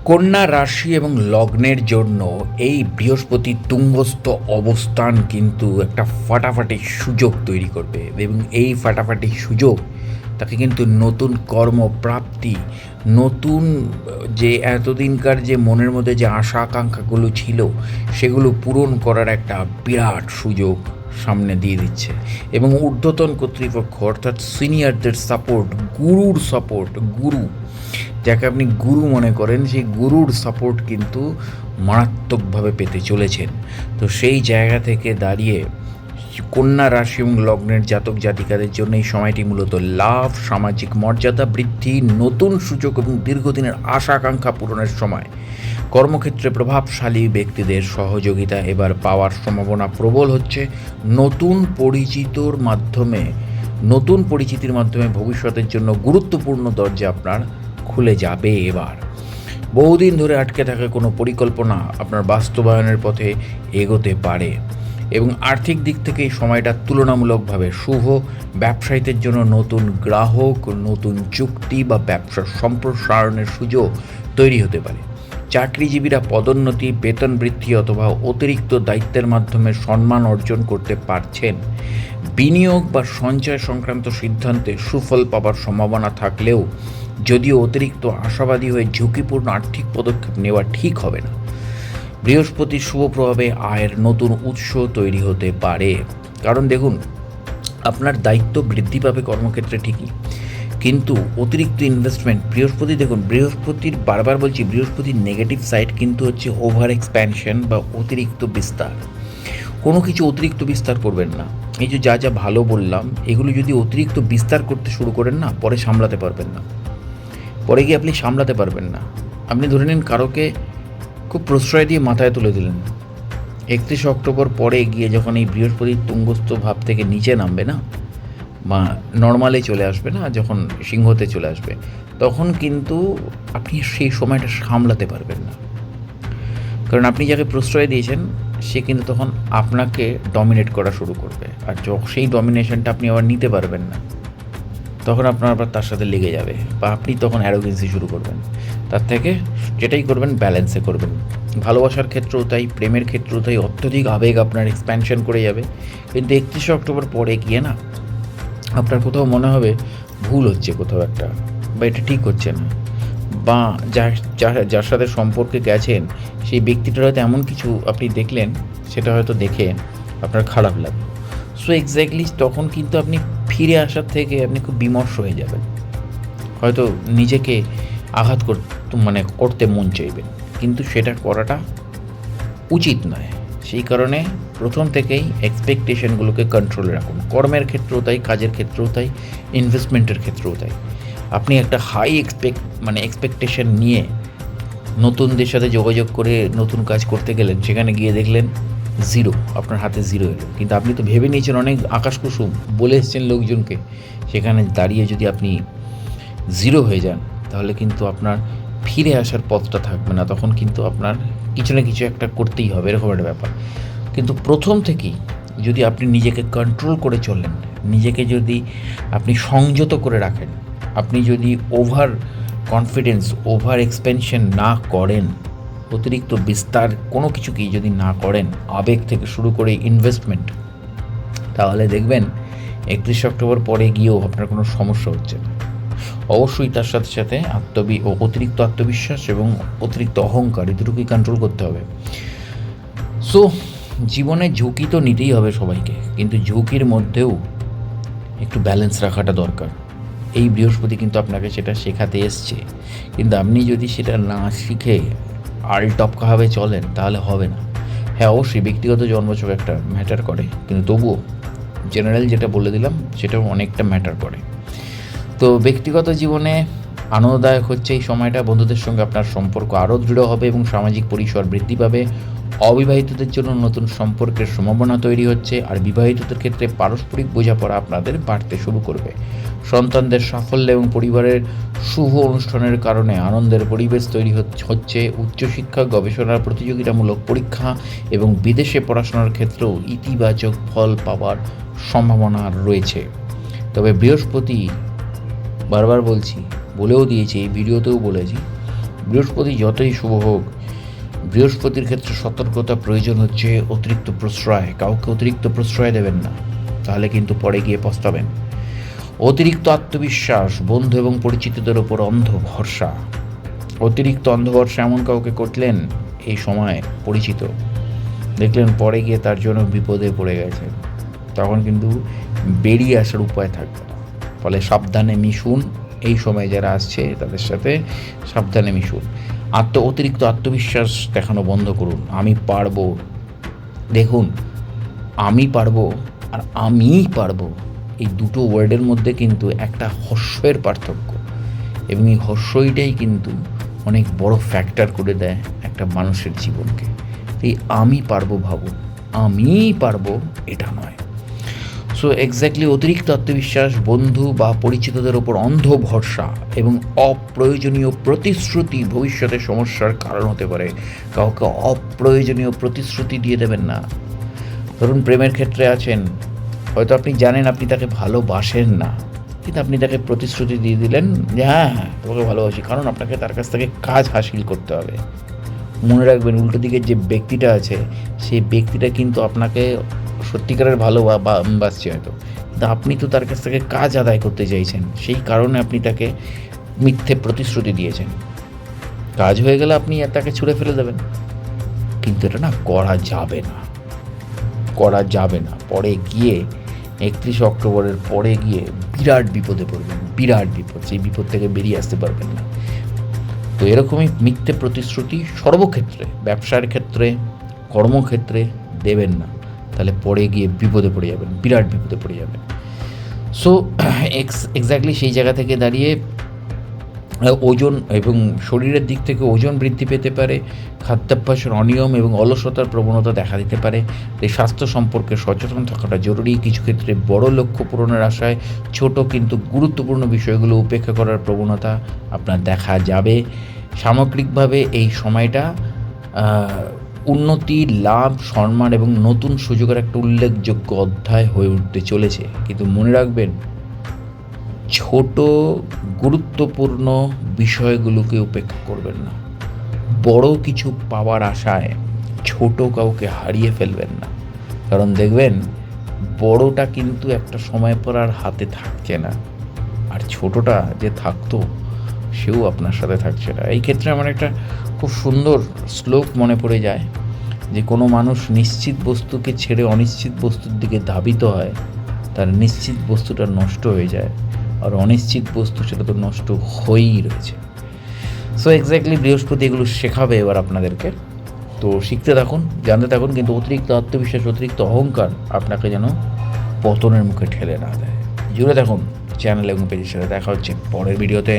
কন্যা রাশি এবং লগ্নের জন্য এই বৃহস্পতি তুঙ্গস্থ অবস্থান কিন্তু একটা ফাটাফাটি সুযোগ তৈরি করবে এবং এই ফাটাফাটি সুযোগ তাকে কিন্তু নতুন কর্মপ্রাপ্তি, নতুন যে এতদিনকার যে মনের মধ্যে যে আশা আকাঙ্ক্ষাগুলো ছিল সেগুলো পূরণ করার একটা বিরাট সুযোগ সামনে দিয়ে দিচ্ছে। এবং ঊর্ধ্বতন কর্তৃপক্ষ অর্থাৎ সিনিয়রদের সাপোর্ট, গুরুর সাপোর্ট, গুরু যাকে আপনি গুরু মনে করেন, সেই গুরুর সাপোর্ট কিন্তু মারাত্মকভাবে পেতে চলেছেন। তো সেই জায়গা থেকে দাঁড়িয়ে কন্যা রাশি এবং লগ্নের জাতক জাতিকাদের জন্য এই সময়টি মূলত লাভ, সামাজিক মর্যাদা বৃদ্ধি, নতুন সুযোগ এবং দীর্ঘদিনের আশা আকাঙ্ক্ষা পূরণের সময়। কর্মক্ষেত্রে প্রভাবশালী ব্যক্তিদের সহযোগিতা এবার পাওয়ার সম্ভাবনা প্রবল হচ্ছে। নতুন পরিচিতির মাধ্যমে ভবিষ্যতের জন্য গুরুত্বপূর্ণ দরজা আপনার খুলে যাবে। এবার বহুদিন ধরে আটকে থাকা কোনো পরিকল্পনা আপনার বাস্তবায়নের পথে এগোতে পারে এবং আর্থিক দিক থেকে এই সময়টা তুলনামূলকভাবে শুভ। ব্যবসায়ীদের জন্য নতুন গ্রাহক, নতুন চুক্তি বা ব্যবসার সম্প্রসারণের সুযোগ তৈরি হতে পারে। চাকরিজীবীরা পদোন্নতি, বেতন বৃদ্ধি অথবা অতিরিক্ত দায়িত্বের মাধ্যমে সম্মান অর্জন করতে পারছেন। বিনিয়োগ বা সঞ্চয় সংক্রান্ত সিদ্ধান্তে সুফল পাবার সম্ভাবনা থাকলেও যদিও অতিরিক্ত আশাবাদী হয়ে ঝুঁকিপূর্ণ আর্থিক পদক্ষেপ নেওয়া ঠিক হবে না। বৃহস্পতির শুভ প্রভাবে আয়ের নতুন উৎস তৈরি হতে পারে। কারণ দেখুন, আপনার দায়িত্ব বৃদ্ধি পাবে কর্মক্ষেত্রে ঠিকই, কিন্তু অতিরিক্ত ইনভেস্টমেন্ট, বৃহস্পতির নেগেটিভ সাইড কিন্তু হচ্ছে ওভার এক্সপ্যানশন বা অতিরিক্ত বিস্তার। কোনো কিছু অতিরিক্ত বিস্তার করবেন না। এই যে যা ভালো বললাম, এগুলো যদি অতিরিক্ত বিস্তার করতে শুরু করেন না, পরে সামলাতে পারবেন না। আপনি ধরে নিন কারোকে খুব প্রশ্রয় দিয়ে মাথায় তুলে দিলেন, 31 অক্টোবর পরে গিয়ে যখন এই বৃহস্পতির তুঙ্গস্থ ভাব থেকে নিচে নামবে না, বা নর্মালে চলে আসবে না, যখন সিংহতে চলে আসবে, তখন কিন্তু আপনি সেই সময়টা সামলাতে পারবেন না। কারণ আপনি যাকে প্রশ্রয় দিয়েছেন সে কিন্তু তখন আপনাকে ডমিনেট করা শুরু করবে, আর সেই ডমিনেশনটা আপনি আবার নিতে পারবেন না। তখন আপনার আবার তার সাথে লেগে যাবে, বা আপনি তখন অ্যারোগেন্সি শুরু করবেন। তার থেকে যেটাই করবেন ব্যালেন্সে করবেন। ভালোবাসার ক্ষেত্রেও তাই, প্রেমের ক্ষেত্রেও তাই, অত্যধিক আবেগ আপনার এক্সপ্যানশন করে যাবে। কিন্তু 31 অক্টোবর পরে গিয়ে না আপনার কোথাও মনে হবে ভুল হচ্ছে কোথাও একটা, বা এটা ঠিক হচ্ছে না, বা যার সাথে সম্পর্কে গেছেন সেই ব্যক্তিটার হয়তো এমন কিছু আপনি দেখলেন, সেটা হয়তো দেখে আপনার খারাপ লাগলো। সো এক্স্যাক্টলি তখন কিন্তু আপনি ফিরে আসার থেকে আপনি খুব বিমর্ষ হয়ে যাবেন, হয়তো নিজেকে আঘাত করতে মন চাইবেন, কিন্তু সেটা করাটা উচিত নয়। সেই কারণে প্রথম থেকেই এক্সপেকটেশনগুলোকে কন্ট্রোলে রাখুন। কর্মের ক্ষেত্রেও তাই, কাজের ক্ষেত্রেও তাই, ইনভেস্টমেন্টের ক্ষেত্রেও তাই। আপনি একটা হাই এক্সপেকটেশন নিয়ে নতুনদের সাথে যোগাযোগ করে নতুন কাজ করতে গেলেন, সেখানে গিয়ে দেখলেন জিরো, আপনার হাতে জিরো এলো। কিন্তু আপনি তো ভেবে নিয়েছেন অনেক আকাশ কুসুম, বলে এসছেন লোকজনকে, সেখানে দাঁড়িয়ে যদি আপনি জিরো হয়ে যান, তাহলে কিন্তু আপনার ফিরে আসার পথটা থাকবে না। তখন কিন্তু আপনার কিছু না কিছু একটা করতেই হবে, এরকম একটা ব্যাপার। কিন্তু প্রথম থেকেই যদি আপনি নিজেকে কন্ট্রোল করে চলেন, নিজেকে যদি আপনি সংযত করে রাখেন, আপনি যদি ওভার কনফিডেন্স, ওভার এক্সপেনশন না করেন, অতিরিক্ত বিস্তার কোনো কিছুকেই যদি না করেন, আবেগ থেকে শুরু করে ইনভেস্টমেন্ট, তাহলে দেখবেন 31 অক্টোবর পরে গিয়েও আপনার কোনো সমস্যা হচ্ছে না। অবশ্যই তার সাথে সাথে অতিরিক্ত আত্মবিশ্বাস এবং অতিরিক্ত অহংকার, এই দুটোকেই কন্ট্রোল করতে হবে। সো জীবনে ঝুঁকি তো নিতেই হবে সবাইকে, কিন্তু ঝুঁকির মধ্যেও একটু ব্যালেন্স রাখাটা দরকার। এই বৃহস্পতি কিন্তু আপনাকে সেটা শেখাতে এসছে, কিন্তু আপনি যদি সেটা না শিখে আলটপকাভাবে চলেন তাহলে হবে না। হ্যাঁ, অবশ্যই ব্যক্তিগত জন্মছক একটা ম্যাটার করে, কিন্তু তবুও জেনারেল যেটা বলে দিলাম সেটাও অনেকটা ম্যাটার করে। তো ব্যক্তিগত জীবনে আনন্দদায়ক হচ্ছে এই সময়টা। বন্ধুদের সঙ্গে আপনার সম্পর্ক আরও দৃঢ় হবে এবং সামাজিক পরিসর বৃদ্ধি পাবে। অবিবাহিতদের জন্য নতুন সম্পর্কের সম্ভাবনা তৈরি হচ্ছে, আর বিবাহিতদের ক্ষেত্রে পারস্পরিক বোঝাপড়া আপনাদের বাড়তে শুরু করবে। সন্তানদের সাফল্য এবং পরিবারের শুভ অনুষ্ঠানের কারণে আনন্দের পরিবেশ তৈরি হচ্ছে। উচ্চশিক্ষা, গবেষণা, প্রতিযোগিতামূলক পরীক্ষা এবং বিদেশে পড়াশোনার ক্ষেত্রেও ইতিবাচক ফল পাওয়ার সম্ভাবনা রয়েছে। তবে বৃহস্পতি, বারবার বলছি, বলেও দিয়েছি, এই ভিডিওতেও বলেছি, বৃহস্পতি যতই শুভ হোক, বৃহস্পতির ক্ষেত্রে সতর্কতা প্রয়োজন হচ্ছে অতিরিক্ত প্রশ্রয়। কাউকে অতিরিক্ত প্রশ্রয় দেবেন না, তাহলে কিন্তু পরে গিয়ে পস্তাবেন। অতিরিক্ত আত্মবিশ্বাস, বন্ধু এবং পরিচিতদের ওপর অন্ধ ভরসা। অতিরিক্ত অন্ধ ভরসা এমন কাউকে করলেন এই সময় পরিচিত, দেখলেন পরে গিয়ে তার জন্য বিপদে পড়ে গেছে, তখন কিন্তু বেরিয়ে আসার উপায় থাকবে না। ফলে সাবধানে মিশুন, এই সময় যারা আসছে তাদের সাথে সাবধানে মিশুন। অতিরিক্ত আত্মবিশ্বাস দেখানো বন্ধ করুন। আমি পারবো, দেখুন আমি পারবো আর আমিই পারবো, এই দুটো ওয়ার্ডের মধ্যে কিন্তু একটা হর্ষের পার্থক্য, এবং এই হর্ষইটাই কিন্তু অনেক বড় ফ্যাক্টর করে দেয় একটা মানুষের জীবনকে। এই আমি পারবো ভাবুন, আমিই পারবো এটা নয়। সো এক্স্যাক্টলি অতিরিক্ত আত্মবিশ্বাস, বন্ধু বা পরিচিতদের ওপর অন্ধ ভরসা এবং অপ্রয়োজনীয় প্রতিশ্রুতি ভবিষ্যতে সমস্যার কারণ হতে পারে। কাউকে অপ্রয়োজনীয় প্রতিশ্রুতি দিয়ে দেবেন না। ধরুন প্রেমের ক্ষেত্রে আছেন, হয়তো আপনি জানেন আপনি তাকে ভালোবাসেন না, কিন্তু আপনি তাকে প্রতিশ্রুতি দিয়ে দিলেন যে হ্যাঁ হ্যাঁ তোমাকে ভালোবাসি, কারণ আপনাকে তার কাছ থেকে কাজ হাসিল করতে হবে। মনে রাখবেন উল্টো দিকের যে ব্যক্তিটা আছে সেই ব্যক্তিটা কিন্তু আপনাকে সত্যিকারের ভালোবাসছে হয়তো, কিন্তু আপনি তো তার কাছ থেকে কাজ আদায় করতে চাইছেন, সেই কারণে আপনি তাকে মিথ্যে প্রতিশ্রুতি দিয়েছেন। কাজ হয়ে গেলে আপনি তাকে ছুঁড়ে ফেলে দেবেন, কিন্তু এটা না করা যাবে না, করা যাবে না। পরে গিয়ে 31 অক্টোবরের পরে গিয়ে বিরাট বিপদে পড়বেন, বিরাট বিপদ, সেই বিপদ থেকে বেরিয়ে আসতে পারবেন না। তো এরকমই মিথ্যে প্রতিশ্রুতি সর্বক্ষেত্রে, ব্যবসার ক্ষেত্রে, কর্মক্ষেত্রে দেবেন না, তাহলে পরে গিয়ে বিপদে পড়ে যাবেন, বিরাট বিপদে পড়ে যাবেন। সো এক্স্যাক্টলি সেই জায়গা থেকে দাঁড়িয়ে ওজন এবং শরীরের দিক থেকে ওজন বৃদ্ধি পেতে পারে, খাদ্যাভ্যাসের অনিয়ম এবং অলসতার প্রবণতা দেখা দিতে পারে। এই স্বাস্থ্য সম্পর্কে সচেতন থাকাটা জরুরি। কিছু ক্ষেত্রে বড় লক্ষ্য পূরণের আশায় ছোট কিন্তু গুরুত্বপূর্ণ বিষয়গুলো উপেক্ষা করার প্রবণতা আপনার দেখা যাবে। সামগ্রিকভাবে এই সময়টা উন্নতি, লাভ, সম্মান এবং নতুন সুযোগের একটা উল্লেখযোগ্য অধ্যায় হয়ে উঠতে চলেছে। কিন্তু মনে রাখবেন, ছোট গুরুত্বপূর্ণ বিষয়গুলোকে উপেক্ষা করবেন না। বড় কিছু পাওয়ার আশায় ছোট কাউকে হারিয়ে ফেলবেন না, কারণ দেখবেন বড়টা কিন্তু একটা সময় পর আর হাতে থাকছে না, আর ছোটটা যে থাকতো সেও আপনার সাথে থাকছে না। এই ক্ষেত্রে আমার একটা খুব সুন্দর শ্লোক মনে পড়ে যায় যে কোনো মানুষ নিশ্চিত বস্তুকে ছেড়ে অনিশ্চিত বস্তুর দিকে ধাবিত হয়, তার নিশ্চিত বস্তুটা নষ্ট হয়ে যায়, আর অনিশ্চিত বস্তু সেটা তো নষ্ট হয়েই রয়েছে। সো এক্স্যাক্টলি বৃহস্পতি এগুলো শেখাবে এবার আপনাদেরকে। তো শিখতে থাকুন, জানতে থাকুন, কিন্তু অতিরিক্ত আত্মবিশ্বাস, অতিরিক্ত অহংকার আপনাকে যেন পতনের মুখে ঠেলে না দেয়। জুড়ে থাকুন চ্যানেল এবং পেজের সাথে। দেখা হচ্ছে পরের ভিডিওতে।